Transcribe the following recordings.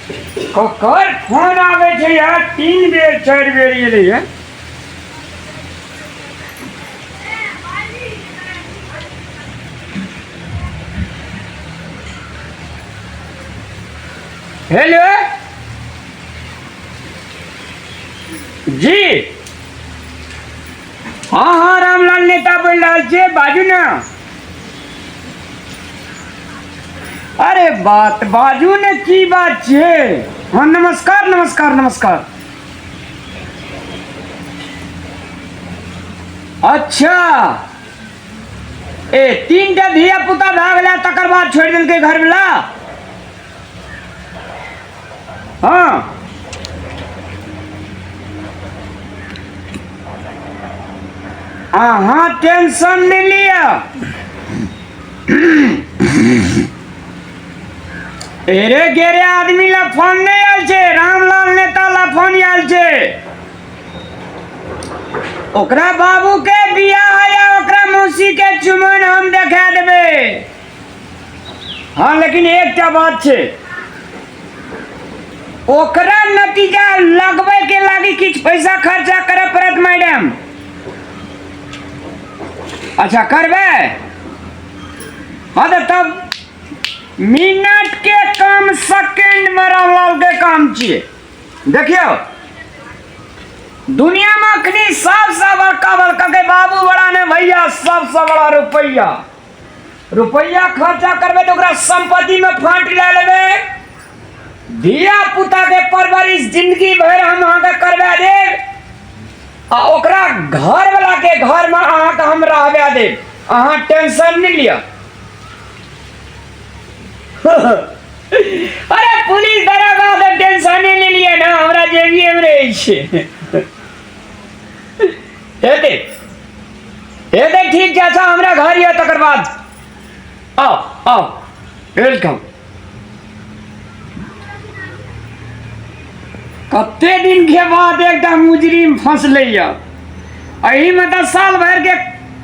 ककर फोन आवे छे यार 3 बेर 4 बेर ये रही हेलो जी हाँ हाँ रामलाल नेता बोल रहा छे बाजू ना अरे बात बाजू ने की बात छे हाँ नमस्कार नमस्कार नमस्कार अच्छा ए 3टा धिया पुता भागला तकर बाद छोड़ दिल के घर वाला हाँ हाँ टेंशन नहीं लिया अरे गेरे आदमी ला फोन नहीं आल छे रामलाल नेता ला फोन आल छे ओकरा बाबू के बियाह है ओकरा मौसी के चुमन हम देखा देबे हाँ लेकिन एकटा बात छे ओकरा नतीजा लगबे के लागी किछ पैसा खर्चा करे पड़त मैडम अच्छा करबे हाँ तो तब मिनट के काम सेकंड में रामलाल के काम छिए देखियो दुनिया में अखनी सबसे बड़का बड़का के बाबू बड़ा ने भैया सबसे बड़ा रुपया खर्चा करबे तो ओकरा संपत्ति में फांट ले लेबे धिया पुता के परवरिश जिंदगी भर हम अहाँ के करवा देब आ ओकरा घर वाला के घर में अहाँ के हम रहबे देब अहाँ टेंशन नहीं लिया अरे पुलिस दरोगा तो टेंशन नहीं लिए ना हमरा जेबी में रहे छे हेते ठीक छै अच्छा हमरा घर ये तकर बाद आओ वेलकम कते दिन के बाद एकटा मुजरिम फंसले एही में तो साल भर के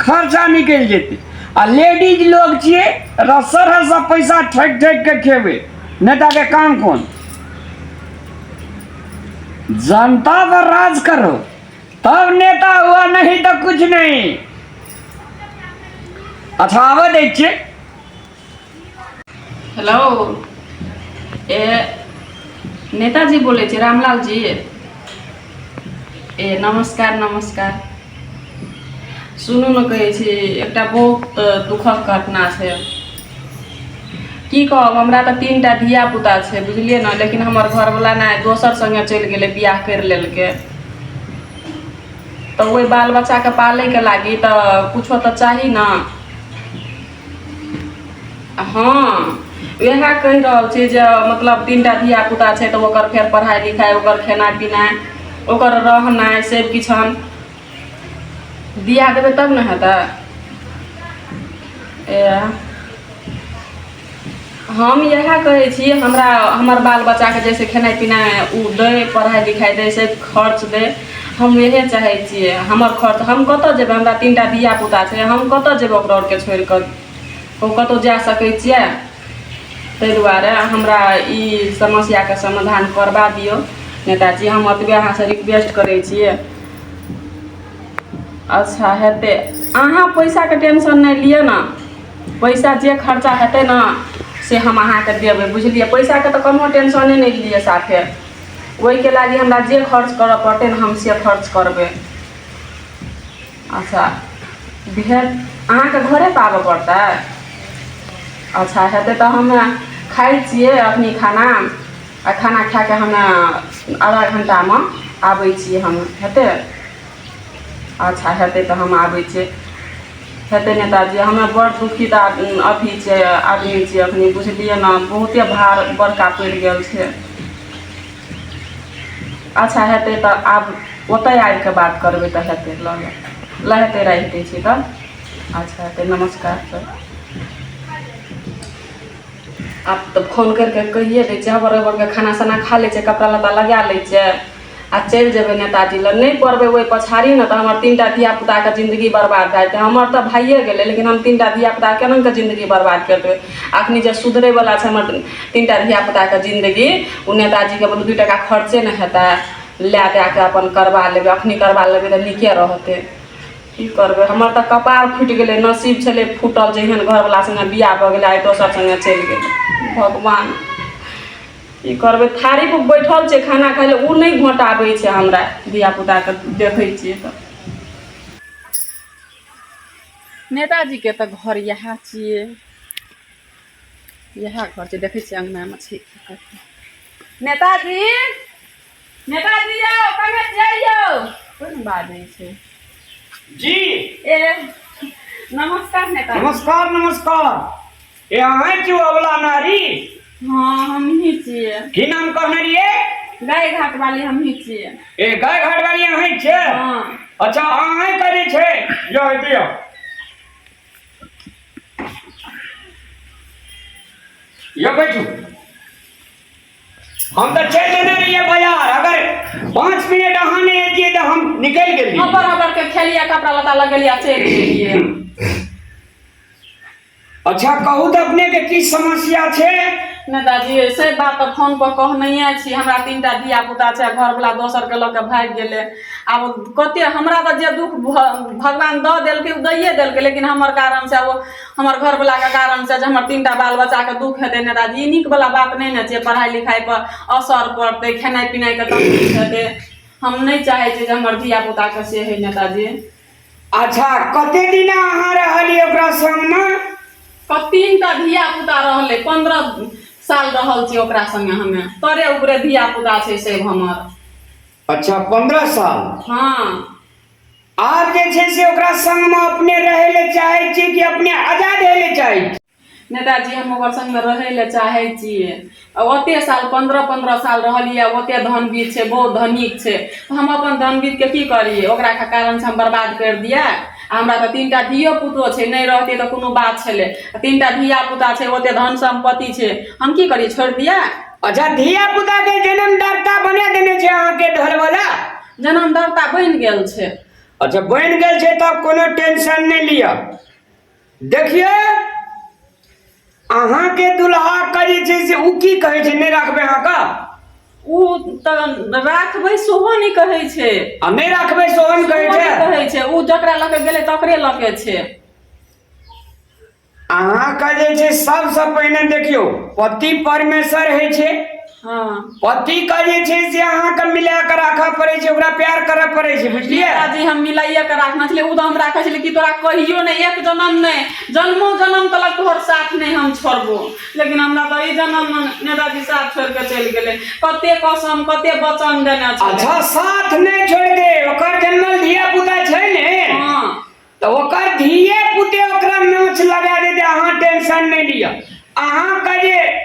खर्चा निकल जेते आ लेडीज लोग छिए रस्सा पैसा ठक के खेबे नेता के काम कौन जनता पर राज करो तब नेता हुआ नहीं तो कुछ नहीं अच्छा आवे दे छिए हेलो ए नेताजी बोले छे रामलाल जी ए नमस्कार नमस्कार सुनू न कहे छी एकटा बहुत दुखक घटना छै की कहब हमरा तो 3टा धिया पुता छै बुझलिए न लेकिन हमर घर वाला ना दोसर संगे चल गेले बियाह कर लेलके तो वही बाल बच्चा के पाले के लागी तो कुछो तो चाहिए ना हाँ वह कह रहा छे जे मतलब 3टा धिया पुता छै तो ओकर फेर पढ़ाई लिखाई ओकर खेना पीना ओकर रहना सब किछन दिया देवे तब न हेता हम यह कहे छी हमरा हमर बाल बच्चा के जैसे खेनाई पिनाई उ दे पढ़ाई लिखाई दे से खर्च दे हम यही चाहे छिए हमर खर्च हम कत जेबे हमरा 3टा धिया पुता छै हम कत जेबे ओकरा के छोड़ कर ओ कतो जा सकै छिए तै दुआरे हमरा ई समस्या के समाधान करवा दियो नेताजी हम अतबे अहाँ से रिक्वेस्ट करे छिए अच्छा हेते अहाँ पैसा के टेंशन नहीं लिए ना पैसा जे खर्चा हेते ना से हम अहाँ के देबे बुझलिए पैसा के तो कोनो टेंशन नहीं लिए साथे वही के लागी हमरा जे खर्च करे पड़ते ना हम से खर्च करबे अच्छा भेट अहाँ के घरे पाबे पड़ता अच्छा हेते तो हम खाई छिए अपनी खाना आ खाना खा के हम आधा घंटा में आबै छिए हम हेते अच्छा हेते तो हम आबै छिए हेते नेताजी हमें बड़ दुखित अथी छै आदमी छिए अखनी बुझलिए ना बहुते भार बड़का पड़ गेल छै अच्छा हेते तो आब ओतय आबि के बात करबै तो हेते लहते रहते छी तब अच्छा हेते नमस्कार सर आप तो फोन करके कहिए दे हमर के खाना साना खा ले कपड़ा लत्ता लगा ले आ चलि जेबै नेताजी लग, नहीं पढ़बै ओहि पछाड़ी न तऽ हमर 3टा धियापुताके जिन्दगी बर्बाद भए जेतै। हमर तऽ भइए गेलै, लेकिन हम 3टा धियापुता केनाके जिन्दगी बर्बाद कर देबै। अखनी जे सुधरैवला छै हमर 3टा धियापुताके जिन्दगी, ओ नेताजीके 2 टका खर्चे नहि हेतै, लए दए कऽ अपन करबा लेबै। अखनी करबा लेबै तऽ नीके रहतै। की करबै, हमर तऽ कपार फूटि गेलै, नसीब छलै फूटल जे एहन घरवला सङ्गे बियाह भऽ गेलै, आइ दोसर सङ्गे चलि गेलै। भगवान की करबै, थारी पर बैठल छै खाना खाइ लए, ओ नहि घोटाबै छै हमरा धियापुताके देखै छियै तऽ। नेताजीके तऽ घर इएह छियै, इएह घर छै, देखै छियै अङ्गनामे छै। नेताजी, नेताजी यौ कने जइयौ, कोन बाजै छै जी। ए नमस्कार नेताजी। नमस्कार नमस्कार। ये अहाँ क्यों अबला नारी? हाँ हम ही छियै। की नाम कहने रहिए? गाय घाट वाली हम ही छियै। ए गाय घाट वाली अहाँ छै? हाँ। अच्छा अहाँ करे छै यो दियो। यो बैठू। हम तो चल लेने रहिए बाजार, अगर 5 मिनट अहाँ नहीं एतिए तो हम निकल गेलिए। अबर के खेलिया कपड़ा लता लगलिया चल गेलिए। अच्छा कहू तो अपने के की समस्या छे? नेताजी से बात तो फोन पर कहनैये छी, हमरा 3टा धियापुता छै, घरवला दोसर के लऽ के भागि गेलै। आब कते हमरा तऽ जे दुख भगवान दऽ देलकै ओ दैये देलकै, लेकिन हमर कारण से वो हमर घरवला के कारण से जे हमर 3टा बाल बच्चा के दुख हेतै नेताजी, ई नीक वाला बात नहीं ने छै। पढ़ाई लिखाई पर असर पड़तै, खेनाई पिनाई के तकलीफ हेतै, हम नहीं चाहे छी जे हमर धियापुता के से है नेताजी। अच्छा कते दिन अहाँ रहलिए ओकरा संग में? 3टा धियापुता रहलै, 15 साल रहल छी ओकरा संगे हमे, तरे उपरे धियापुता छै से हमर। अच्छा 15 साल। हाँ। आप जे छै से ओकरा संग में अपने रहे ले चाहे छी कि अपने आजाद रहे ले चाहे छी? नेताजी हम ओकर संग में रहे ले चाहे छियै। ओते साल 15 साल रहलिए, ओते धनवीर छै, बहुत धनिक छै, तो हम अपन धनवीर के की करिए? ओकरा के कारण से हम बर्बाद कर दिए। हमरा तो 3टा धियो पुतो छै, नहीं रहते तो कोनो बात छले। 3टा धिया पुता छै, ओते धन संपत्ति छै, हम की करिए? छोड़ दिए? अच्छा धिया पुता के जन्मदाता बना देने छै अहाँ के घरवाला? जन्मदाता बन गेल छै। अच्छा बन गेल छै तब कोनो टेंशन नहीं लिया। देखिए अहाँ के दुल्हा का जे छै से उ की कहे छै नहीं रखबे अहाँ का? उ त राखबै सोहो नहीं कहै छै, आ नहीं रखबे सोहो नहीं कहै छै। उ जकरा लके गेलै तकरे लके छै। अहाँ का जे छै सबसे पहिने देखियो पति परमेश्वर है छै। हाँ। पति का जे छै से अहाँ के मिला के राखा पड़े छै, ओकरा प्यार करे पड़े छै, बुझलिए? नेताजी हम मिलाइए के राखना छले, उ तो हम राखे छले कि तोरा कहियो नहीं, एक जन्म नहीं, जन्मों जन्म तलक तोहर साथ नहीं हम छोड़बो। लेकिन हमरा तो ई जन्म में नेताजी साथ छोड़ के चल गेले। कते कसम कते वचन देने छै। अच्छा साथ नहीं छोड़ दे, ओकर जन्मल धिया पुता छै ने? हाँ। तो ओकर धिये पुते ओकरा नोच लगा दे, अहाँ टेंशन नहीं लिया। अहाँ का जे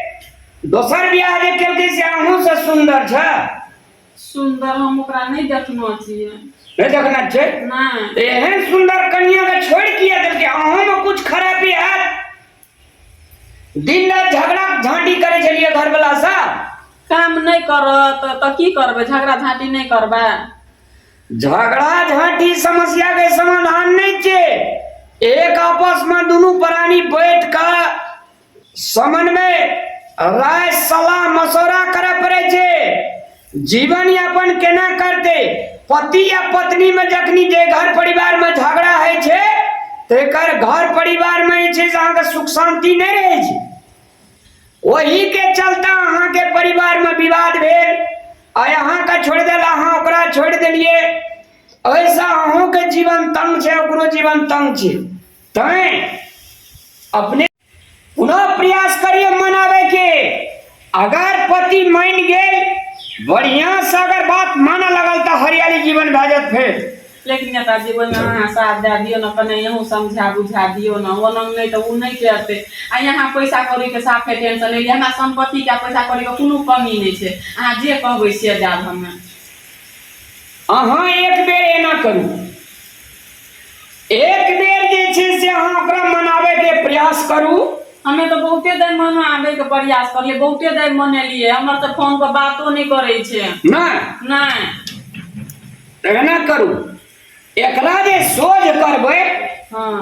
दोसर बियाह जे केलकै से अहूँ से सुंदर छै? सुंदर हम ओकरा नहीं देखना छियै। नहीं देखना छै? नहीं। एहन सुंदर कन्या के छोड़ किया देलकै? अहूँ में कुछ खराबी है? दिन रात झगड़ा झांटी करे चलिए घरवाला सा? काम नहीं करत तो की करबे? झगड़ा झांटी नहीं करबे? झगड़ा झांटी समस्या के समाधान नहीं छे। एक आपस में दोनों प्राणी बैठ कर समन्वय राय सलाह मशवरा करे पड़े छे। जीवन यापन केना करते? पति या पत्नी में जखनी जे घर परिवार में झगड़ा है छे, तेकर घर परिवार में छे अहाँ के सुख शांति नहीं रहे छे। वही के चलता अहाँ के परिवार में विवाद भेल, अहाँ का छोड़ दिल, अहाँ ओकरा छोड़ दिलिए। ऐसा अहूँ के जीवन तंग छे, ओकरो जीवन तंग छे। तैं अपने पुनः प्रयास करिए मनावे के। अगर पति मान गेल बढ़िया से, अगर बात माना लगल तो हरियाली जीवन भाजत फिर। लेकिन नेताजी बोल अहाँ साथ दे दियो ना, कने यहूँ समझा बुझा दियो ना, वो नहीं तो वो नहीं करते। आ यहाँ पैसा कौड़ी के साफे टेंशन ले, हमरा संपत्ति के पैसा कौड़ी के कोनो कमी नहीं छे। अहाँ जे कहबै से देब हमें। अहाँ एक बेर एना करू, एक बेर जे छे से अहाँ ओकरा मनावे के प्रयास करू। हमें तो बहुते देर मनावे के प्रयास करलिए, बहुते देर मनेलिए, हमर तो फोन पर बातो नहीं करे छे। नहीं नहीं। एना करू एकरा जे सोझ करबै हाँ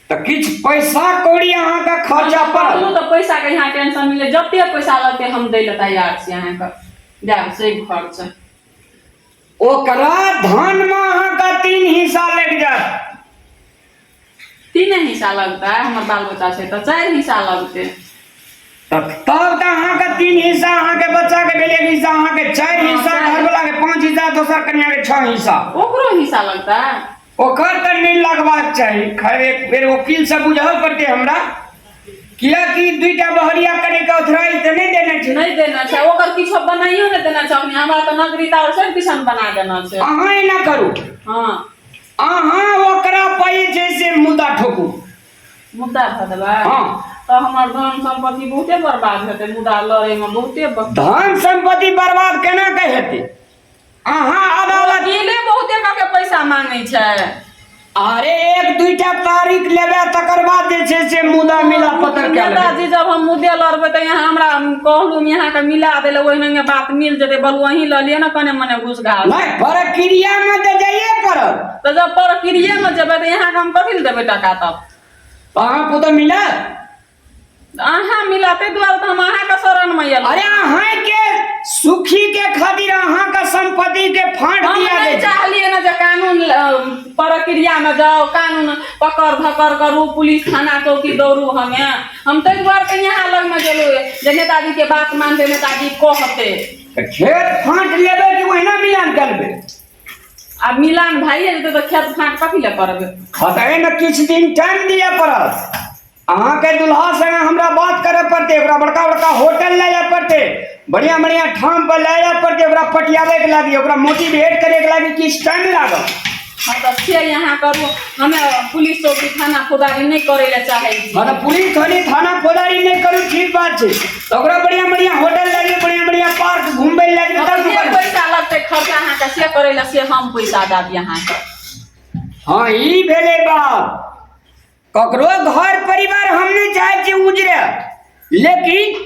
तो किछ पैसा कौड़ी अहाँ का खर्चा पड़ल तो पैसा के यहाँ टेंशन मिले जते पैसा लगते हम दै ले तैयार छी अहाँ का जाब से खर्च ओकरा धान में अहाँ का 3 हिस्सा लग जात 3 हिस्सा लगता है हमर बाल बच्चा से तो 4 हिस्सा लगते तब तो अहाँ का 3 हिस्सा अहाँ के बच्चा के भेले हिस्सा अहाँ के 4 हिस्सा घर वाला के 5 हिस्सा दोसर कन्या के 6 हिस्सा ओकरो हिस्सा लगता है ओकर तो नहीं लगवाक चाहिए खैर एक बेर वकील से बुझल पड़ते हमरा किया कि दुईटा बहरिया करे के ऑथराइज तो नहीं देना चाहिए नहीं देना चाहिए ओकर किछो बनाइयो नहीं देना चाहिए हमरा तो नागरिकता और सब किसान बना देना चाहिए अहाँ एना करू हां अहाँ ओकरा पाई जैसे मुद्दा ठोकू मुद्दा भ देबा हां तो हमर धन संपत्ति बहुते बर्बाद हेते मुद्दा लड़े में बहुते धन संपत्ति बर्बाद केना के हेतै अहाँ अदालत इले बहुते के पैसा मांगे छै अरे 1-2टा तारीख लेबे तकर बाद जे छै से मुद्दा मिला पत्र के नेताजी जब हम मुद्दे लड़बै त यहाँ हमरा कहलू यहाँ के मिला देले ओहि में बात मिल जेते बोलू वही ल लिए ना कने मने घुस घास नहीं प्रक्रिया में तो जाइए पड़ल तो जब प्रक्रिया में जेबै त यहाँ के हम कथि ल देबै टका तब अहाँ को तो मिला अहाँ मिलाते द्वारा तो हम अहाँ का शरण में आयल अरे अहाँ के सुखी के खातिर अहाँ का संपत्ति के फांट हम दिया नहीं दे चाहलिए ना जो कानून प्रक्रिया में जाओ कानून पकड़ धकड़ करू पुलिस थाना चौकी दौड़ू हम तो द्वार के यहाँ लग में गेलू जे नेताजी के बात मानते नेताजी कहते खेत फांट लेबे कि वहीना मिलान करबे अब मिलान भाई जेते तो खेत फांट कथि ले करबे खतरे में किछ दिन टाइम दिया पड़त अहाँ के दुल्हा संग हमरा बात करे पड़ते ओकरा बड़का बड़का होटल ले जाए पड़ते बढ़िया बढ़िया ठाम पर ले जाए पड़ते ओकरा पटियावे के लागी ओकरा मोटिवेट करे के लागी किछ टाइम लागत हम तो से यहाँ करू हमें पुलिस चौकी थाना फौजदारी नहीं करे ले चाहे छी मतलब पुलिस थाना फौजदारी नहीं करू ठीक बात छै तो ओकरा बढ़िया बढ़िया होटल लागी बढ़िया बढ़िया पार्क घूमबे लागी तब जे पैसा लगते खर्चा अहाँ का से करे ले से हम पैसा दाबी अहाँ के हां ई भेले बात ककरो घर परिवार हम नहीं चाहे छी उजरे लेकिन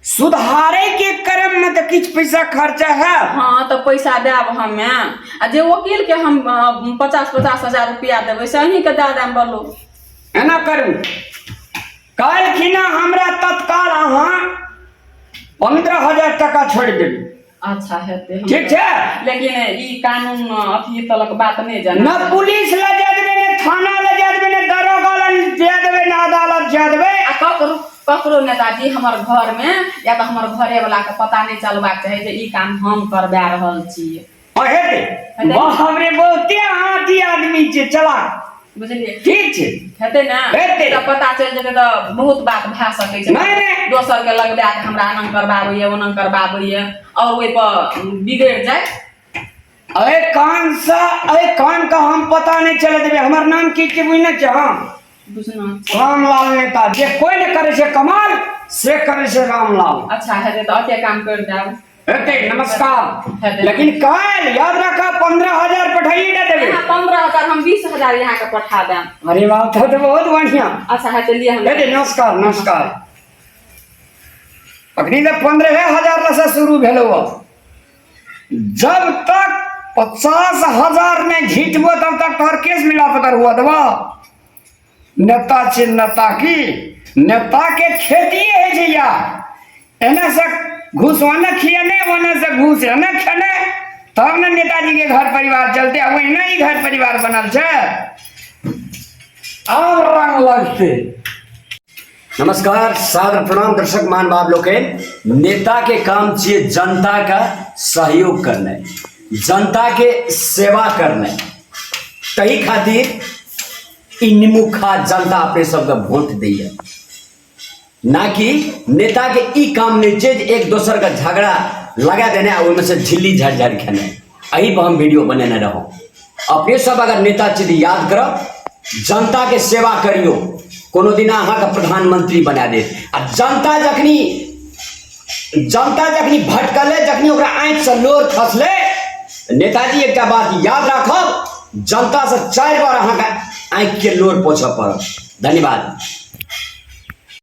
सुधारे के क्रम में तो किछ पैसा खर्चा है हाँ तो पैसा देब हमें आ जे वकील के हम 50-50 हजार रुपया देवे से अहीं के दादा में बोलू एना करू काल खिना हमरा तत्काल अहाँ 15,000 टका छोड़ देबी अच्छा हेते ठीक छै लेकिन ई कानून अथी तलक बात नहीं जाने न पुलिस ले जा देबे न थाना ले जा देबे न दरोगा ले जा देबे न अदालत जा देबे आ ककरो नेताजी हमर घर में या तो हमर घरे वाला के पता नहीं चलबाक चाही जे ई काम हम करबा रहल छी हेते बाप रे बहुते हाथी आदमी छै चला बुझलिए ठीक छै हेते ना हेते तो पता चल जेते तो बहुत बात भा सकै छै नहीं दोसर के लगबा के हमरा अनंग करबाबैया ओनंग करबाबैया और ओइ पर बिगड़ जाए अरे कान का हम पता नहीं चले देबे हमर नाम की बुझने छ हम बुझना रामलाल नेता जे कोई न करे से कमाल से करे से रामलाल अच्छा हेते तो अते काम कर जाब हेते नमस्कार लेकिन काल याद रखा 15,000 पठाइए दे देबे यहाँ 15,000 हम 20,000 यहाँ के पठा दें अरे बात तो बहुत बढ़िया अच्छा है चलिए हम हेते नमस्कार नमस्कार अखनी तो 15,000 से शुरू भेलो जब तक 50,000 में झीटबो तब तक तोहर केस मिला पतर हुआ दबा नेता छै नेता की नेता के खेती है जैया एने से घूस वाने खियाने वाने से घूस न खाने तब न नेताजी के घर परिवार चलते वही ना ही घर परिवार बनल छै अब रंग लगते नमस्कार सादर प्रणाम दर्शक मान बाप लोग के नेता के काम चाहिए जनता का सहयोग करना जनता के सेवा करना तही खातिर निमुखा जनता अपने सबके वोट दैया ना कि नेता के ई काम नहीं चाहिए एक दोसर का झगड़ा लगा देने में से झिल्ली झड़ खेने यही पर हम वीडियो बनेने रहो अपने सब अगर नेता चीज याद करो जनता के सेवा करियो कोनो दिन अहाँ का प्रधानमंत्री बना दे आ जनता जखनी भटकले जखनी ओकरा आँख से लोर खसले नेताजी एक बात याद रखब जनता से 4 बार अहाँ का आँख के लोर पोछा पड़त धन्यवाद।